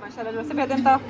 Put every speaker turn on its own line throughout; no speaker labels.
माशाल्लाह वैसे कहते हैं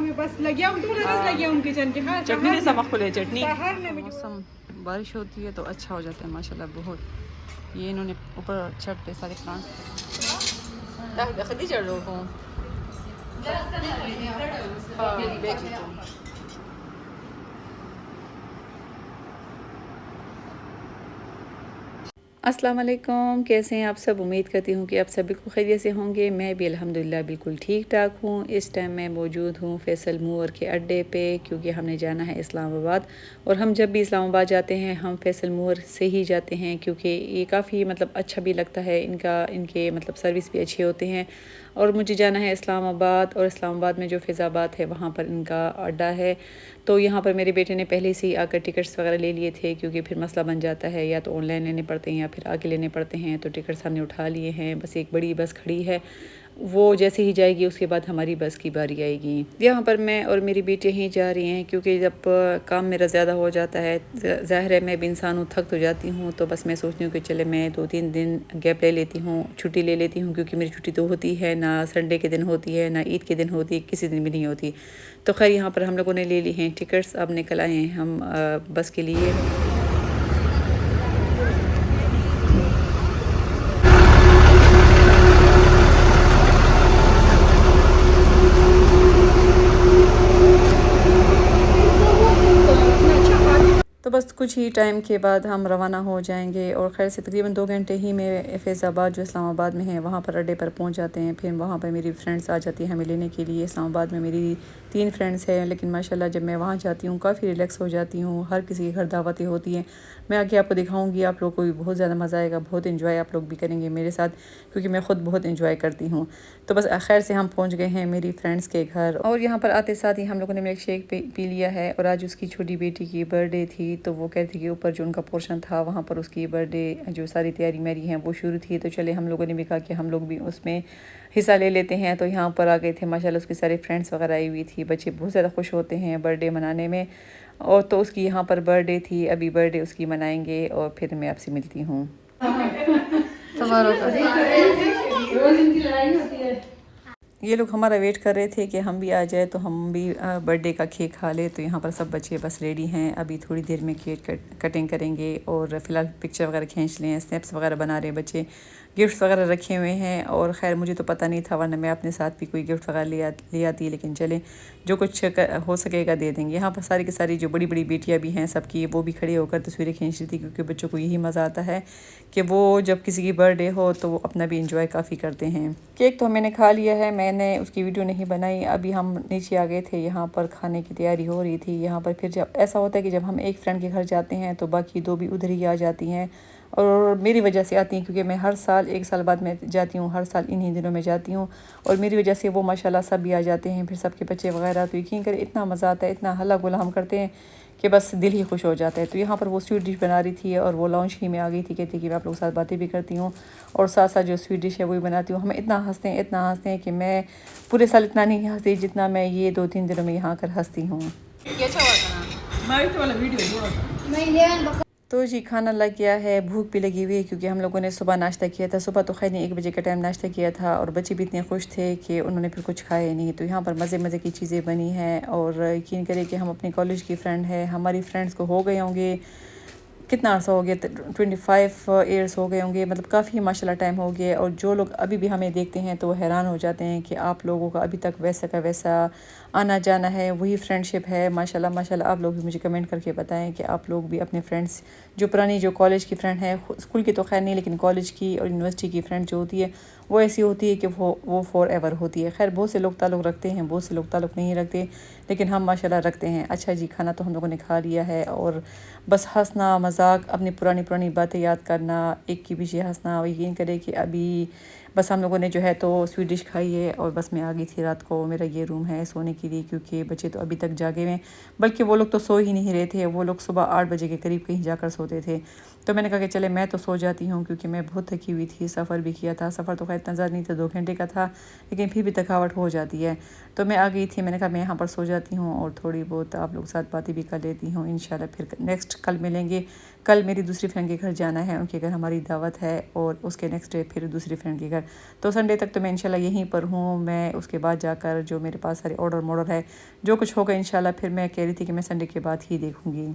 मैं बस लगी हूँ तो लगी हूँ किचन के हाँ
चटनी ने सब खुले चटनी
शहर में
मौसम बारिश होती है तो अच्छा हो जाता है माशाल्लाह बहुत ये इन्होंने ऊपर छत पे सारे प्लांट्स खदीजा लोगों अस्सलाम वालेकुम, कैसे हैं आप सब। उम्मीद करती हूँ कि आप सभी को खैरियत से होंगे। मैं भी अल्हम्दुलिल्लाह बिल्कुल ठीक ठाक हूँ। इस टाइम मैं मौजूद हूँ फैसल मूवर के अड्डे पे क्योंकि हमने जाना है इस्लामाबाद। और हम जब भी इस्लामाबाद जाते हैं हम फैसल मूवर से ही जाते हैं क्योंकि ये काफ़ी मतलब अच्छा भी लगता है, इनके मतलब सर्विस भी अच्छे होते हैं। और मुझे जाना है इस्लामाबाद और इस्लामाबाद में जो फैज़ाबाद है वहाँ पर इनका अड्डा है। तो यहाँ पर मेरे बेटे ने पहले से ही आकर टिकट्स वगैरह ले लिए थे क्योंकि फिर मसला बन जाता है, या तो ऑनलाइन लेने पड़ते हैं या फिर आके लेने पड़ते हैं। तो टिकट्स हमने उठा लिए हैं, बस एक बड़ी बस खड़ी है, वो जैसे ही जाएगी उसके बाद हमारी बस की बारी आएगी। यहाँ पर मैं और मेरी बेटी ही जा रही हैं क्योंकि जब काम मेरा ज़्यादा हो जाता है, ज़ाहिर है मैं भी इंसान हूँ, थक तो जाती हूँ। तो बस मैं सोचती हूँ कि चले मैं 2-3 दिन गैप ले लेती हूँ, छुट्टी ले लेती हूँ क्योंकि मेरी छुट्टी तो होती है ना संडे के दिन होती है ना ईद के दिन होती है, किसी दिन भी नहीं होती। तो खैर यहाँ पर हम लोगों ने ले ली हैं टिकट्स, अब निकल आए हैं हम बस के लिए। तो बस कुछ ही टाइम के बाद हम रवाना हो जाएंगे और खैर से तकरीबन 2 घंटे ही में फैज़ाबाद जो इस्लामाबाद में है वहाँ पर अड्डे पर पहुँच जाते हैं। फिर वहाँ पर मेरी फ्रेंड्स आ जाती हैं हमें लेने के लिए। इस्लामाबाद में मेरी 3 फ्रेंड्स हैं, लेकिन माशाल्लाह जब मैं वहाँ जाती हूँ काफ़ी रिलैक्स हो जाती हूँ। हर किसी के घर दावतें होती हैं, मैं आगे आपको दिखाऊँगी, आप लोग को भी बहुत ज़्यादा मज़ा आएगा, बहुत इन्जॉय आप लोग भी करेंगे मेरे साथ क्योंकि मैं ख़ुद बहुत इन्जॉय करती हूँ। तो बस खैर से हम पहुँच गए हैं मेरी फ्रेंड्स के घर और यहाँ पर आते साथ ही हम लोगों ने मिल्क शेक पी लिया है। और आज उसकी छोटी बेटी की बर्थडे थी तो वो कहती थी कि ऊपर जो उनका पोर्शन था वहाँ पर उसकी बर्थडे जो सारी तैयारी मेरी है वो शुरू थी। तो चले हम लोगों ने भी कहा कि हम लोग भी उसमें हिस्सा ले लेते हैं। तो यहाँ पर आ गए थे माशाल्लाह, उसकी सारी फ्रेंड्स वगैरह आई हुई थी। बच्चे बहुत ज़्यादा खुश होते हैं बर्थडे मनाने में। और तो उसकी यहाँ पर बर्थडे थी, अभी बर्थडे उसकी मनाएंगे और फिर मैं आपसे मिलती हूँ। ये लोग हमारा वेट कर रहे थे कि हम भी आ जाए तो हम भी बर्थडे का केक खा ले। तो यहाँ पर सब बच्चे बस रेडी हैं, अभी थोड़ी देर में केक कटिंग करेंगे और फ़िलहाल पिक्चर वगैरह खींच लें, स्नैप्स वगैरह बना रहे बच्चे, गिफ्ट्स वगैरह रखे हुए हैं। और ख़ैर मुझे तो पता नहीं था, वरना मैं अपने साथ भी कोई गिफ्ट वगैरह ले आती, लेकिन चले जो कुछ हो सकेगा दे देंगे। यहाँ पर सारी की सारी जो बड़ी बड़ी बेटियाँ भी हैं सबकी, वो भी खड़े होकर तस्वीरें खींच रही थी क्योंकि बच्चों को यही मज़ा आता है कि वो जब किसी की बर्थडे हो तो वो अपना भी इंजॉय काफ़ी करते हैं। केक तो मैंने खा लिया है, मैंने उसकी वीडियो नहीं बनाई। अभी हम नीचे आ गए थे, यहाँ पर खाने की तैयारी हो रही थी। यहाँ पर फिर जब ऐसा होता है कि जब हम एक फ्रेंड के घर जाते हैं तो बाकी 2 भी उधर ही आ जाती हैं और मेरी वजह से आती हैं क्योंकि मैं हर साल 1 साल बाद मैं जाती हूँ, हर साल इन्हीं दिनों में जाती हूँ और मेरी वजह से वो माशाल्लाह सब भी आ जाते हैं, फिर सबके बच्चे वगैरह। तो यकीन करें इतना मज़ा आता है, इतना हल्ला गुल्ला हम करते हैं कि बस दिल ही खुश हो जाता है। तो यहाँ पर वो स्वीट डिश बना रही थी और वो लॉन्च ही में आ गई थी, कहती कि मैं आप लोगों के साथ बातें भी करती हूँ और साथ साथ जो स्वीट डिश है वही बनाती हूँ। हम इतना हंसते हैं कि मैं पूरे साल इतना नहीं हंसती जितना मैं ये 2-3 दिनों में यहाँ कर हंसती हूँ। तो जी खाना लग गया है, भूख भी लगी हुई है क्योंकि हम लोगों ने सुबह नाश्ता किया था। सुबह तो खैर नहीं, 1 बजे का टाइम नाश्ता किया था और बच्चे भी इतने खुश थे कि उन्होंने फिर कुछ खाया ही नहीं। तो यहाँ पर मज़े मज़े की चीज़ें बनी हैं और यकीन करें कि हम अपने कॉलेज की फ़्रेंड है, हमारी फ्रेंड्स को हो गए होंगे कितना अर्सा हो गया, 25 ईयर्स हो गए होंगे, मतलब काफ़ी माशाल्लाह टाइम हो गया। और जो लोग अभी भी हमें देखते हैं तो वो हैरान हो जाते हैं कि आप लोगों का अभी तक वैसा का वैसा आना जाना है, वही फ्रेंडशिप है। माशाल्लाह माशाल्लाह आप लोग भी मुझे कमेंट करके बताएं कि आप लोग भी अपने फ्रेंड्स जो पुरानी जो कॉलेज की फ़्रेंड है, स्कूल की तो खैर नहीं लेकिन कॉलेज की और यूनिवर्सिटी की फ़्रेंड जो होती है वो ऐसी होती है कि वो फॉर एवर होती है। खैर बहुत से लोग ताल्लुक़ रखते हैं, बहुत से लोग ताल्लुक़ नहीं रखते, लेकिन हम माशाल्लाह रखते हैं। अच्छा जी खाना तो हम लोगों ने खा लिया है और बस हंसना मजाक, अपनी पुरानी बातें याद करना, एक के पीछे हंसना। यकीन करें कि अभी बस हम लोगों ने जो है तो स्वीट डिश खाई है और बस मैं आ गई थी रात को। मेरा ये रूम है सोने के लिए क्योंकि बच्चे तो अभी तक जागे हुए हैं, बल्कि वो लोग तो सो ही नहीं रहे थे, वो लोग सुबह 8 बजे के करीब कहीं जाकर सोते थे। तो मैंने कहा कि चले मैं तो सो जाती हूँ, क्योंकि मैं बहुत थकी हुई थी, सफ़र भी किया था। सफ़र तो खैर इतना ज़्यादा नहीं था, 2 घंटे का था, लेकिन फिर भी थकावट हो जाती है। तो मैं आ गई थी, मैंने कहा मैं यहाँ पर सो जाती हूँ और थोड़ी बहुत आप लोग साथ बातें भी कर लेती हूँ। इंशाल्लाह फिर नेक्स्ट कल मिलेंगे। कल मेरी दूसरी फ्रेंड के घर जाना है, उनके घर हमारी दावत है, और उसके नेक्स्ट डे फिर दूसरी फ्रेंड के घर। तो संडे तक तो मैं इंशाल्लाह यहीं पर हूँ। मैं उसके बाद जाकर जो मेरे पास सारे ऑर्डर है, जो कुछ होगा इंशाल्लाह, फिर मैं कह रही थी कि मैं संडे के बाद ही देखूँगी।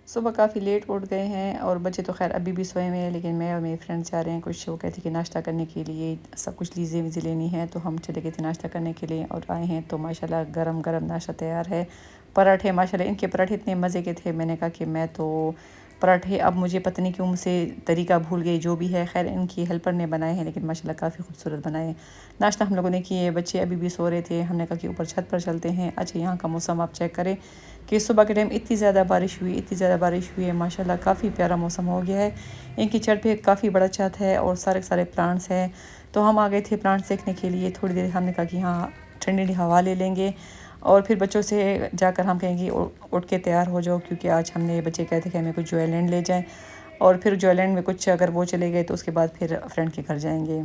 सुबह काफ़ी लेट उठ गए हैं और बच्चे तो खैर अभी भी सोए हुए हैं, लेकिन मैं और मेरी फ्रेंड जा रहे हैं कुछ, वो कहती कि नाश्ता करने के लिए सब कुछ लीज़े वीज़े लेनी है। तो हम चले गए थे नाश्ता करने के लिए और आए हैं तो माशाल्लाह गरम गरम नाश्ता तैयार है। पराठे माशाल्लाह, इनके पराठे इतने मज़े के थे, मैंने कहा कि मैं तो पराठे अब मुझे पता नहीं क्यों मुझसे तरीका भूल गई, जो भी है खैर इनकी हेल्पर ने बनाए हैं, लेकिन माशाल्लाह काफ़ी खूबसूरत बनाए। नाश्ता हम लोगों ने किए, बच्चे अभी भी सो रहे थे, हमने कहा कि ऊपर छत पर चलते हैं। अच्छा, यहाँ का मौसम आप चेक करें कि सुबह के टाइम इतनी ज़्यादा बारिश हुई है, माशाल्लाह काफ़ी प्यारा मौसम हो गया है। इनकी छत पे काफ़ी बड़ा छत है और सारे प्लांट्स हैं। तो हम आ गए थे प्लांट्स देखने के लिए। थोड़ी देर हमने कहा कि हाँ ठंडी हवा ले लेंगे, और फिर बच्चों से जाकर हम कहेंगे उठ के तैयार हो जाओ, क्योंकि आज हमने बच्चे कहते कि हमें कुछ जोयलैंड ले जाएं, और फिर जोयलैंड में कुछ अगर वो चले गए तो उसके बाद फिर फ्रेंड के घर जाएंगे।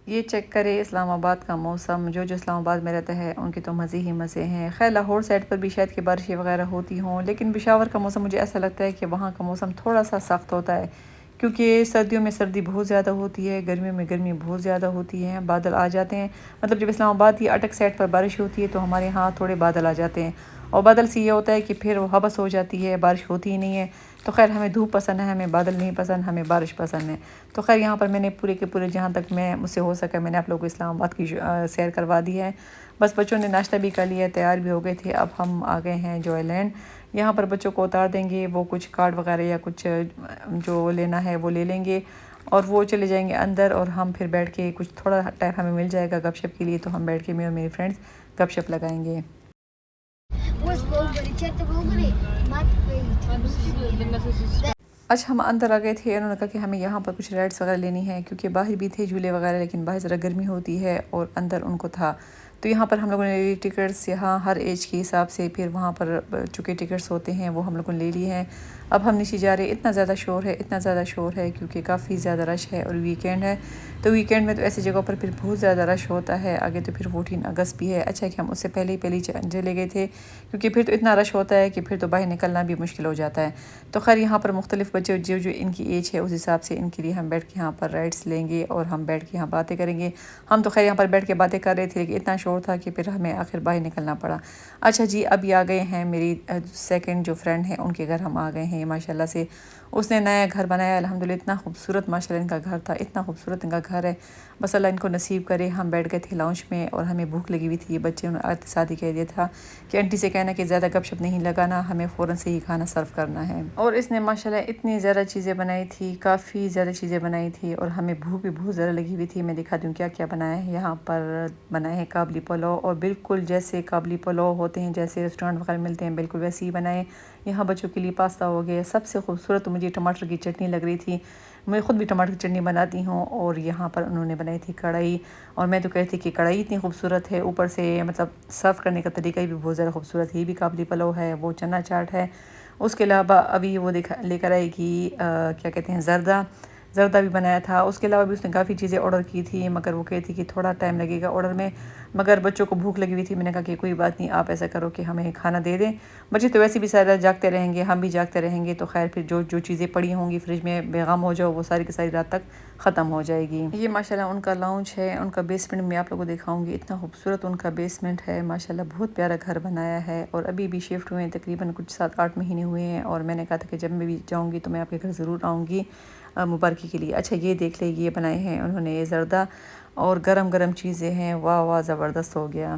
ये चेक करें इस्लामाबाद का मौसम। जो इस्लामाबाद में रहता है उनके तो मज़े ही मज़े हैं। खैर लाहौर साइड पर भी शायद कि बारिशें वगैरह होती हों, लेकिन पेशावर का मौसम मुझे ऐसा लगता है कि वहाँ का मौसम थोड़ा सा सख्त होता है, क्योंकि सर्दियों में सर्दी बहुत ज़्यादा होती है, गर्मियों में गर्मी बहुत ज़्यादा होती है, बादल आ जाते हैं। मतलब जब इस्लामाबाद की अटक साइड पर बारिश होती है तो हमारे यहाँ थोड़े बादल आ जाते हैं, और बादल से ये होता है कि फिर वो हबस हो जाती है, बारिश होती ही नहीं है। तो खैर हमें धूप पसंद है, हमें बादल नहीं पसंद, हमें बारिश पसंद है। तो खैर यहाँ पर मैंने पूरे के पूरे जहाँ तक मैं मुझसे हो सका मैंने आप लोगों को इस्लामाबाद की सैर करवा दी है। बस बच्चों ने नाश्ता भी कर लिया, तैयार भी हो गए थे। अब हम आ गए हैं जोयलैंड। यहाँ पर बच्चों को उतार देंगे, वो कुछ कार्ड वगैरह या कुछ जो लेना है वो ले लेंगे, और वो चले जाएंगे अंदर, और हम फिर बैठ के कुछ थोड़ा टाइम हमें मिल जाएगा गपशप के लिए, तो हम बैठ के मैं और मेरी फ्रेंड्स गपशप लगाएंगे। अच्छा, हम अंदर आ गए थे। उन्होंने कहा कि हमें यहाँ पर कुछ राइड्स वगैरह लेनी है, क्योंकि बाहर भी थे झूले वगैरह, लेकिन बाहर ज़रा गर्मी होती है और अंदर उनको था। तो यहाँ पर हम लोगों ने टिकट्स यहाँ हर एज के हिसाब से, फिर वहाँ पर चुके टिकट्स होते हैं वो हम लोगों ने ले लिए हैं। अब हम नीचे जा रहे हैं। इतना ज़्यादा शोर है क्योंकि काफ़ी ज़्यादा रश है और वीकेंड है। तो वीकेंड में तो ऐसी जगहों पर फिर बहुत ज़्यादा रश होता है। आगे तो फिर 14 अगस्त भी है। अच्छा है कि हम उससे पहले ही चले गए थे, क्योंकि फिर तो इतना रश होता है कि फिर तो बाहर निकलना भी मुश्किल हो जाता है। तो खैर यहाँ पर मुख्तलिफ बच्चे जो इनकी एज है उस हिसाब से इनके लिए हम बैठ के यहाँ पर राइड्स लेंगे और हम बैठ के यहाँ बातें करेंगे। हम तो खैर यहाँ पर बैठ के बातें कर रहे थे, लेकिन इतना शोर था कि फिर हमें आखिर बाहर निकलना पड़ा। अच्छा जी, अभी आ गए हैं मेरी सेकंड जो फ्रेंड है उनके घर हम आ गए हैं। माशाल्लाह से उसने नया घर बनाया, अल्हम्दुलिल्लाह। इतना खूबसूरत माशाल्लाह इनका घर था, इतना खूबसूरत इनका घर है। बस अल्लाह इनको नसीब करे। हम बैठ गए थे लाउंज में और हमें भूख लगी हुई थी। ये बच्चे उन्होंने साथ ही कह दिया था कि आंटी से कहना कि ज़्यादा गपशप नहीं लगाना, हमें फ़ौरन से ही खाना सर्व करना है। और इसने माशाल्लाह इतनी ज़्यादा चीज़ें बनाई थी, काफ़ी ज़्यादा चीज़ें बनाई थी, और हमें भूख भी बहुत ज़्यादा लगी हुई थी। मैं दिखा दूँ क्या क्या बनाया है। यहाँ पर बनाए हैं काबली पुलाव, और बिल्कुल जैसे काबली पुलाव होते हैं, जैसे रेस्टोरेंट वगैरह मिलते हैं, बिल्कुल वैसे ही बनाए। यहाँ बच्चों के लिए पास्ता हो गया। सबसे खूबसूरत तो मुझे टमाटर की चटनी लग रही थी। मैं ख़ुद भी टमाटर की चटनी बनाती हूँ, और यहाँ पर उन्होंने बनाई थी कढ़ाई। और मैं तो कहती थी कि कढ़ाई इतनी खूबसूरत है, ऊपर से मतलब सर्व करने का तरीका भी बहुत ज़्यादा खूबसूरत है। ये भी काबली पुलाव है, वो चना चाट है। उसके अलावा अभी वो लेकर आएगी क्या कहते हैं, ज़र्दा भी बनाया था। उसके अलावा भी उसने काफ़ी चीज़ें ऑर्डर की थी, मगर वो कहती कि थोड़ा टाइम लगेगा ऑर्डर में, मगर बच्चों को भूख लगी हुई थी। मैंने कहा कि कोई बात नहीं, आप ऐसा करो कि हमें खाना दे दें। बच्चे तो वैसे भी सारा जागते रहेंगे, हम भी जागते रहेंगे, तो खैर फिर जो चीज़ें पड़ी होंगी फ्रिज में बेगम हो जाओ, वो सारी की सारी रात तक ख़त्म हो जाएगी। ये माशाल्लाह उनका लाउंज है। उनका बेसमेंट में आप लोगों को दिखाऊंगी, इतना खूबसूरत उनका बेसमेंट है। माशाल्लाह बहुत प्यारा घर बनाया है, और अभी भी शिफ्ट हुए हैं, तकरीबन कुछ 7-8 महीने हुए हैं। और मैंने कहा था कि जब मैं भी जाऊँगी तो मैं आपके घर ज़रूर आऊँगी मुबारकी के लिए। अच्छा, ये देख ले, ये बनाए हैं उन्होंने ये ज़र्दा, और गरम गरम चीज़ें हैं। वाह वाह, ज़बरदस्त हो गया।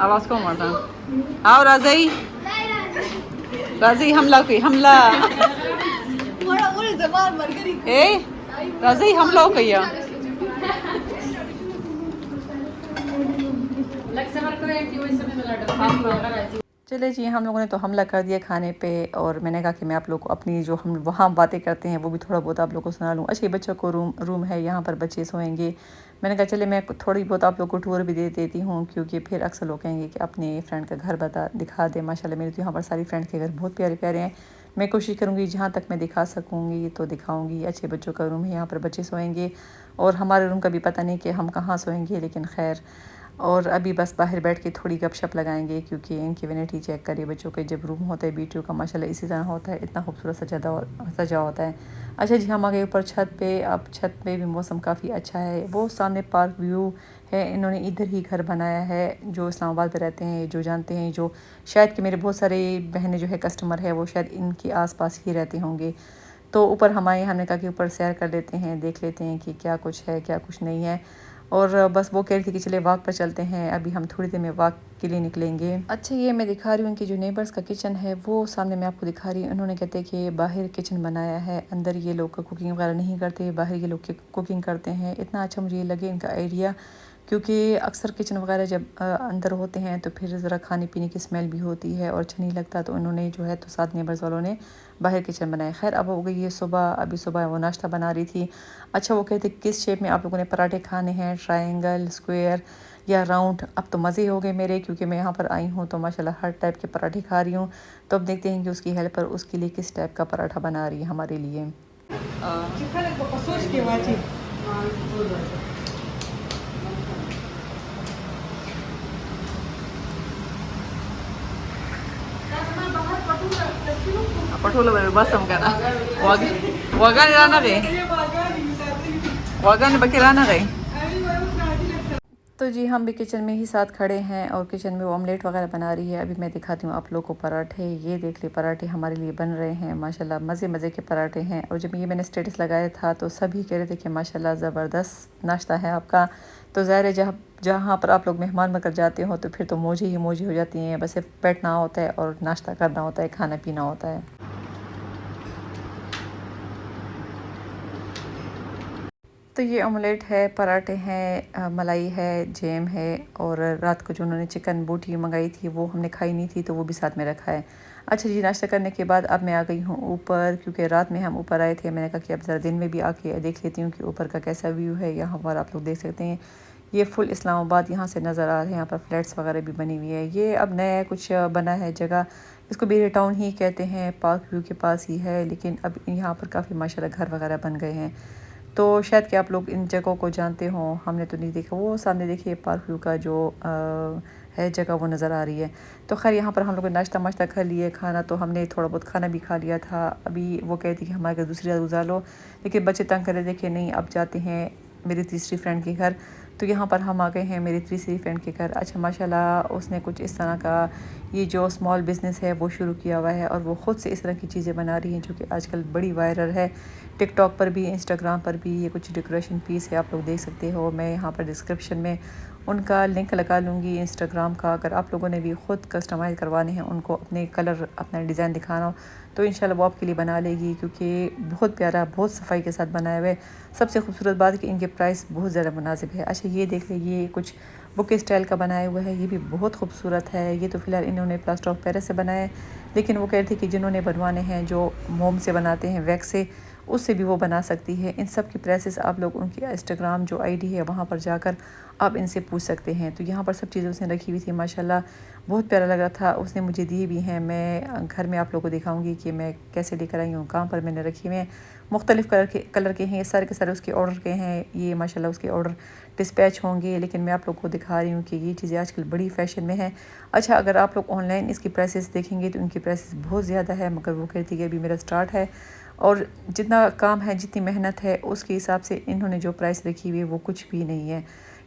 आवाज़ कौन मारता? आओ राज़ी, राज़ी हमला कोई हमला। ए राज़ी हमला हो गया। चले जी, हम लोगों ने तो हमला कर दिया खाने पे, और मैंने कहा कि मैं आप लोग को अपनी जो हम वहाँ बातें करते हैं वो भी थोड़ा बहुत आप लोग को सुना लूँ। अच्छा, ये बच्चों को रूम है, यहाँ पर बच्चे सोएंगे। मैंने कहा चले मैं थोड़ी बहुत आप लोग को टूर भी दे देती हूँ, क्योंकि फिर अक्सर लोग कहेंगे कि अपने फ्रेंड का घर दिखा दे। माशाल्लाह मेरे तो यहाँ पर सारी फ्रेंड के घर बहुत प्यारे प्यारे हैं। मैं कोशिश करूँगी जहाँ तक मैं दिखा सकूँगी तो दिखाऊँगी। अच्छे बच्चों का रूम है, यहाँ पर बच्चे सोएंगे, और हमारे रूम का भी पता नहीं कि हम कहाँ सोएंगे, लेकिन खैर। और अभी बस बाहर बैठ के थोड़ी गपशप लगाएंगे, क्योंकि इनकी वैनिटी चेक करिए बच्चों के जब रूम होता है बीटू का, माशाल्लाह इसी तरह होता है, इतना खूबसूरत सजा होता है। अच्छा जी, हम आ गए ऊपर छत पे। अब छत पे भी मौसम काफ़ी अच्छा है, वो सामने पार्क व्यू है। इन्होंने इधर ही घर बनाया है, जो इस्लामाबाद में रहते हैं, जो जानते हैं, जो शायद कि मेरे बहुत सारे बहनें जो है कस्टमर है वो शायद इनके आसपास ही रहते होंगे। तो ऊपर हम आए, हमने कहा कि ऊपर सैर कर लेते हैं, देख लेते हैं कि क्या कुछ है क्या कुछ नहीं है। और बस वो कह रही थी कि चले वॉक पर चलते हैं, अभी हम थोड़ी देर में वॉक के लिए निकलेंगे। अच्छा, ये मैं दिखा रही हूँ कि जो नेबर्स का किचन है वो सामने मैं आपको दिखा रही हूँ। उन्होंने कहते हैं कि बाहर किचन बनाया है, अंदर ये लोग कुकिंग वगैरह नहीं करते, बाहर ये लोग कुकिंग करते हैं। इतना अच्छा मुझे ये लगे इनका आइडिया, क्योंकि अक्सर किचन वगैरह जब अंदर होते हैं तो फिर ज़रा खाने पीने की स्मेल भी होती है और अच्छा नहीं लगता। तो उन्होंने जो है तो साथ नेबर्स वालों ने बाहर किचन बनाया। खैर अब हो गई ये सुबह, अभी सुबह वो नाश्ता बना रही थी। अच्छा, वो कहते किस शेप में आप लोगों ने पराठे खाने हैं, ट्रायंगल, स्क्वायर या राउंड? अब तो मज़े हो गए मेरे, क्योंकि मैं यहाँ पर आई हूँ तो माशाल्लाह हर टाइप के पराठे खा रही हूँ। तो अब देखते हैं कि उसकी हेल्पर उसके लिए किस टाइप का पराठा बना रही है हमारे लिए। Patuloy basam ka na. Wagan nila na kay. Wagan bakila na kay. तो जी हम भी किचन में ही साथ खड़े हैं, और किचन में वो ऑमलेट वगैरह बना रही है। अभी मैं दिखाती हूँ आप लोग को पराठे। ये देख ले, पराठे हमारे लिए बन रहे हैं, माशाल्लाह मज़े मज़े के पराठे हैं। और जब ये मैंने स्टेटस लगाया था तो सभी कह रहे थे कि माशाल्लाह ज़बरदस्त नाश्ता है आपका। तो ज़ाहिर है जहाँ पर आप लोग मेहमान बनकर जाते हो तो फिर तो मौजें ही मौजें हो जाती हैं, बस सिर्फ बैठना होता है और नाश्ता करना होता है, खाना पीना होता है। तो ये ऑमलेट है, पराठे हैं, मलाई है, जैम है, और रात को जो उन्होंने चिकन बोटी मंगाई थी वो हमने खाई नहीं थी तो वो भी साथ में रखा है। अच्छा जी, नाश्ता करने के बाद अब मैं आ गई हूँ ऊपर, क्योंकि रात में हम ऊपर आए थे। मैंने कहा कि अब ज़रा दिन में भी आके देख लेती हूँ कि ऊपर का कैसा व्यू है। यहाँ पर आप लोग देख सकते हैं, ये फुल इस्लामाबाद यहाँ से नज़र आ रहे हैं। यहाँ पर फ्लैट्स वगैरह भी बनी हुई है। ये अब नया कुछ बना है जगह, इसको बेरी टाउन ही कहते हैं, पार्क व्यू के पास ही है, लेकिन अब यहाँ पर काफ़ी माशाल्लाह घर वगैरह बन गए हैं। तो शायद कि आप लोग इन जगहों को जानते हों, हमने तो नहीं देखा। वो सामने देखिए पार्क व्यू का जो है जगह वो नज़र आ रही है। तो खैर यहाँ पर हम लोग नाश्ता माश्ता कर लिए, खाना तो हमने थोड़ा बहुत खाना भी खा लिया था। अभी वो कहती कि हमारे घर दूसरी रात गुजार लो, लेकिन बच्चे तंग करे देखे नहीं, अब जाते हैं मेरी तीसरी फ्रेंड के घर। तो यहाँ पर हम आ गए हैं मेरी तीसरी फ्रेंड के घर। अच्छा माशाल्लाह उसने कुछ इस तरह का ये जो स्मॉल बिज़नेस है वो शुरू किया हुआ है, और वो ख़ुद से इस तरह की चीज़ें बना रही हैं जो कि आजकल बड़ी वायरल है, टिकटॉक पर भी, इंस्टाग्राम पर भी। ये कुछ डेकोरेशन पीस है, आप लोग देख सकते हो। मैं यहाँ पर डिस्क्रिप्शन में उनका लिंक लगा लूँगी इंस्टाग्राम का। अगर आप लोगों ने भी ख़ुद कस्टमाइज़ करवाने हैं, उनको अपने कलर अपना डिज़ाइन दिखाना हो तो इंशाल्लाह वो आपके लिए बना लेगी, क्योंकि बहुत प्यारा, बहुत सफाई के साथ बनाया हुआ है। सबसे खूबसूरत बात है कि इनके प्राइस बहुत ज़्यादा मुनासिब है। अच्छा ये देख लीजिए, ये कुछ बुके स्टाइल का बनाया हुआ है, ये भी बहुत खूबसूरत है। ये तो फ़िलहाल इन्होंने प्लास्टर ऑफ पेरिस से बनाया है, लेकिन वो कह रही थी कि जिन्होंने बनवाने हैं जो मोम से बनाते हैं, वैक्स से, उससे भी वो बना सकती है। इन सब की प्राइसेस आप लोग उनकी इंस्टाग्राम जो आईडी है वहाँ पर जाकर आप इनसे पूछ सकते हैं। तो यहाँ पर सब चीज़ें उसने रखी हुई थी, माशाल्लाह बहुत प्यारा लग रहा था। उसने मुझे दी भी हैं, मैं घर में आप लोगों को दिखाऊंगी कि मैं कैसे लेकर आई हूँ, कहाँ पर मैंने रखी हुई हैं। मुख्तलिफ़ कलर के हैं, ये सारे के सारे उसके ऑर्डर के हैं। ये माशाल्लाह उसके ऑर्डर डिस्पैच होंगे, लेकिन मैं आप लोग को दिखा रही हूँ कि ये चीज़ें आजकल बड़ी फ़ैशन में हैं। अच्छा अगर आप लोग ऑनलाइन इसकी प्राइसेस देखेंगे तो इनकी प्राइसेस बहुत ज़्यादा है, मगर वो कहती है कि अभी मेरा स्टार्ट है, और जितना काम है, जितनी मेहनत है, उसके हिसाब से इन्होंने जो प्राइस रखी हुई है वो कुछ भी नहीं है।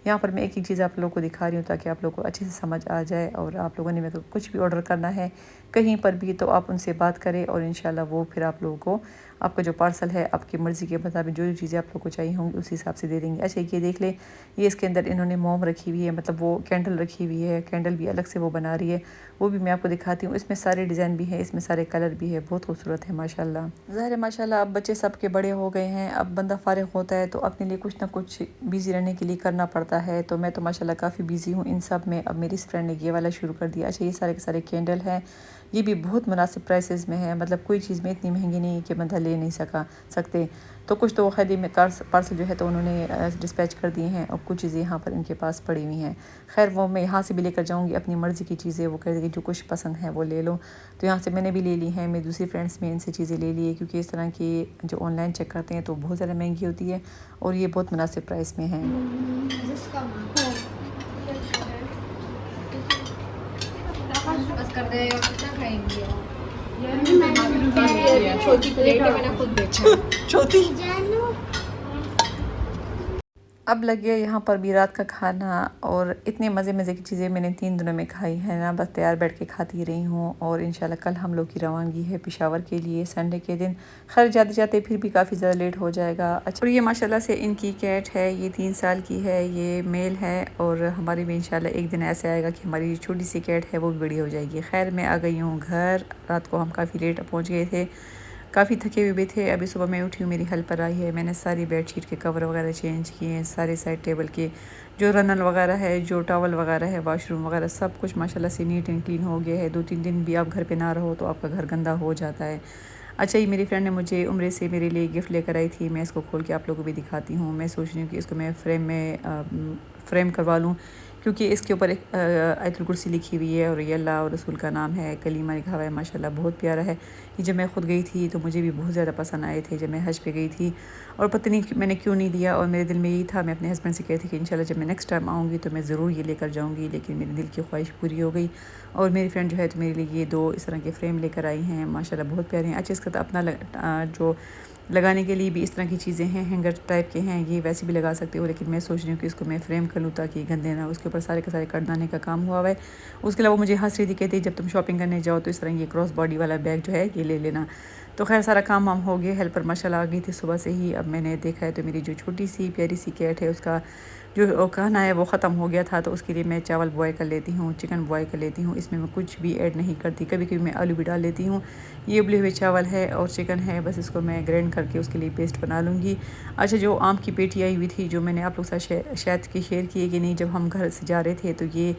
यहाँ पर मैं एक एक चीज़ आप लोगों को दिखा रही हूँ ताकि आप लोगों को अच्छे से समझ आ जाए। और आप लोगों ने मेरे को कुछ भी ऑर्डर करना है कहीं पर भी तो आप उनसे बात करें, और इंशाल्लाह वो फिर आप लोगों को आपका जो पार्सल है आपकी मर्ज़ी के मुताबिक जो चीज़ें आप लोग को चाहिए होंगी उस हिसाब से दे देंगे। अच्छा ये देख ले, ये इसके अंदर इन्होंने मोम रखी हुई है, मतलब वो कैंडल रखी हुई है, कैंडल भी अलग से वो बना रही है, वो भी मैं आपको दिखाती हूँ। इसमें सारे डिज़ाइन भी है, इसमें सारे कलर भी है, बहुत खूबसूरत है माशाल्लाह। ज़ाहिर है माशाल्लाह अब बच्चे सबके बड़े हो गए हैं, अब बंदा फ़ारिग होता है तो अपने लिए कुछ ना कुछ बिज़ी रहने के लिए करना पड़ता है। तो मैं तो माशाल्लाह काफ़ी बिज़ी हूँ इन सब में। अब मेरी फ्रेंड ने ये वाला शुरू कर दिया। अच्छा ये सारे के सारे कैंडल हैं, ये भी बहुत मुनासिब प्राइसेस में है, मतलब कोई चीज़ में इतनी महंगी नहीं कि बंदा ले नहीं सकते। तो कुछ तो खैदी में पार्सल जो है तो उन्होंने डिस्पैच कर दिए हैं और कुछ चीज़ें यहाँ पर इनके पास पड़ी हुई हैं। खैर वो मैं यहाँ से भी लेकर जाऊँगी, अपनी मर्ज़ी की चीज़ें वो कह देगी जो कुछ पसंद है वो ले लो। तो यहाँ से मैंने भी ले ली हैं, मेरी दूसरी फ्रेंड्स में इनसे चीज़ें ले ली है, क्योंकि इस तरह की जो ऑनलाइन चेक करते हैं तो बहुत ज़्यादा महंगी होती है और ये बहुत मुनासिब प्राइस में है।
छोटी प्लेट है, मैंने खुद बेचा छोटी।
अब लग गया यहाँ पर भी रात का खाना और इतने मज़े मज़े की चीज़ें मैंने 3 दिनों में खाई है ना, बस तैयार बैठ के खाती रही हूँ। और इंशाल्लाह कल हम लोग की रवानगी है पेशावर के लिए संडे के दिन। खैर जाते जाते फिर भी काफ़ी ज़्यादा लेट हो जाएगा। अच्छा और ये माशाल्लाह से इनकी कैट है, ये 3 साल की है, ये मेल है और हमारी भी इंशाल्लाह एक दिन ऐसे आएगा कि हमारी छोटी सी कैट है वो भी बड़ी हो जाएगी। खैर मैं आ गई हूँ घर, रात को हम काफ़ी लेट पहुँच गए थे, काफ़ी थके हुए भी थे। अभी सुबह मैं उठी हूँ, मेरी हेल्पर आई है, मैंने सारी बेडशीट के कवर वगैरह चेंज किए हैं, सारे साइड टेबल के जो रनल वगैरह है, जो टॉवल वगैरह है, वॉशरूम वगैरह सब कुछ माशाल्लाह से नीट एंड क्लीन हो गया है। 2-3 दिन भी आप घर पे ना रहो तो आपका घर गंदा हो जाता है। अच्छा ये मेरी फ्रेंड ने मुझे उम्रे से मेरे लिए गिफ्ट लेकर आई थी, मैं इसको खोल के आप लोगों को भी दिखाती हूँ। मैं सोच रही हूँ कि इसको मैं फ्रेम करवा लूँ, क्योंकि इसके ऊपर एक आयतुल कुर्सी लिखी हुई है और ये अल्लाह और रसूल का नाम है, कलीमा लिखा हुआ है, माशाल्लाह बहुत प्यारा है। ये जब मैं ख़ुद गई थी तो मुझे भी बहुत ज़्यादा पसंद आए थे जब मैं हज पे गई थी, और पता नहीं मैंने क्यों नहीं लिया। और मेरे दिल में यही था, मैं अपने हस्बैंड से कहती थी कि इंशाल्लाह जब मैं नेक्स्ट टाइम आऊँगी तो मैं ज़रूर ये लेकर जाऊँगी, लेकिन मेरे दिल की ख्वाहिश पूरी हो गई। और मेरी फ्रेंड जो है तो मेरे लिए ये 2 इस तरह के फ्रेम लेकर आई हैं, माशाल्लाह बहुत प्यारे हैं। अच्छा इसका तो अपना जो लगाने के लिए भी इस तरह की चीज़ें हैं, हैंगर टाइप के हैं, ये वैसे भी लगा सकते हो, लेकिन मैं सोच रही हूँ कि इसको मैं फ्रेम कर लूँ ताकि गंदे ना। उसके ऊपर सारे के सारे कटदाने का काम हुआ है। उसके अलावा मुझे हंस रही थी, कहती जब तुम शॉपिंग करने जाओ तो इस तरह ये क्रॉस बॉडी वाला बैग जो है ये ले लेना। तो खैर सारा काम वाम हो गया, हेल्पर माशाल्लाह आ गई थी सुबह से ही। अब मैंने देखा है तो मेरी जो छोटी सी प्यारी सी कैट है उसका जो खाना है वो ख़त्म हो गया था, तो उसके लिए मैं चावल बॉयल कर लेती हूँ, चिकन बॉयल कर लेती हूँ। इसमें मैं कुछ भी ऐड नहीं करती, कभी कभी मैं आलू भी डाल लेती हूँ। ये उबले हुए चावल है और चिकन है, बस इसको मैं ग्राइंड करके उसके लिए पेस्ट बना लूँगी। अच्छा जो आम की पेटी आई हुई थी जो मैंने आप लोग के साथ शायद कि शेयर की है कि नहीं, जब हम घर से जा रहे थे तो ये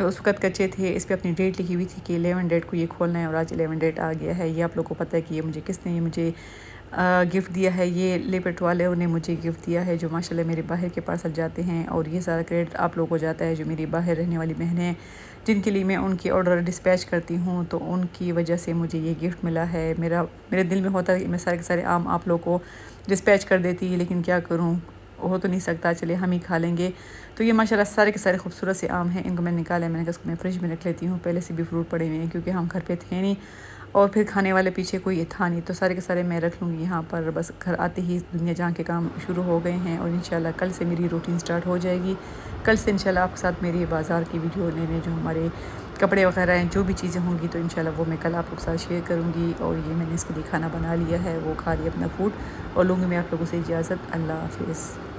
उस वक़्त कच्चे थे, इस पे अपनी डेट लिखी हुई थी कि 11 डेट को ये खोलना है और आज 11 डेट आ गया है। ये आप लोग को पता है कि ये मुझे किसने मुझे गिफ्ट दिया है, ये लिपट वाले ने मुझे गिफ्ट दिया है जो माशाल्लाह मेरे बाहर के पार्सल जाते हैं। और ये सारा क्रेडिट आप लोगों को जाता है जो मेरी बाहर रहने वाली बहनें हैं, जिनके लिए मैं उनकी ऑर्डर डिस्पैच करती हूँ, तो उनकी वजह से मुझे ये गिफ्ट मिला है। मेरे दिल में होता है कि मैं सारे के सारे आम आप लोगों को डिस्पैच कर देती, लेकिन क्या करूँ, हो तो नहीं सकता, चलिए हम ही खा लेंगे। तो ये माशाल्लाह सारे के सारे खूबसूरत से आम हैं, इनको मैंने निकाला है, मैंने कहा इसको मैं फ्रिज में रख लेती हूँ। पहले से भी फ्रूट पड़े हुए हैं क्योंकि हम घर पे थे नहीं और फिर खाने वाले पीछे कोई था नहीं, तो सारे के सारे मैं रख लूँगी यहाँ पर। बस घर आते ही दुनिया जहाँ के काम शुरू हो गए हैं और इंशाल्लाह कल से मेरी रूटीन स्टार्ट हो जाएगी। कल से इंशाल्लाह आपके साथ मेरी बाज़ार की वीडियो, नए जो हमारे कपड़े वगैरह हैं, जो भी चीज़ें होंगी तो इंशाल्लाह वो मैं कल आप लोग के साथ शेयर करूँगी। और ये मैंने इसके लिए खाना बना लिया है, वो खा लिया अपना फूड, और लूँगी मैं आप लोगों से इजाज़त। अल्लाह हाफ़िज़।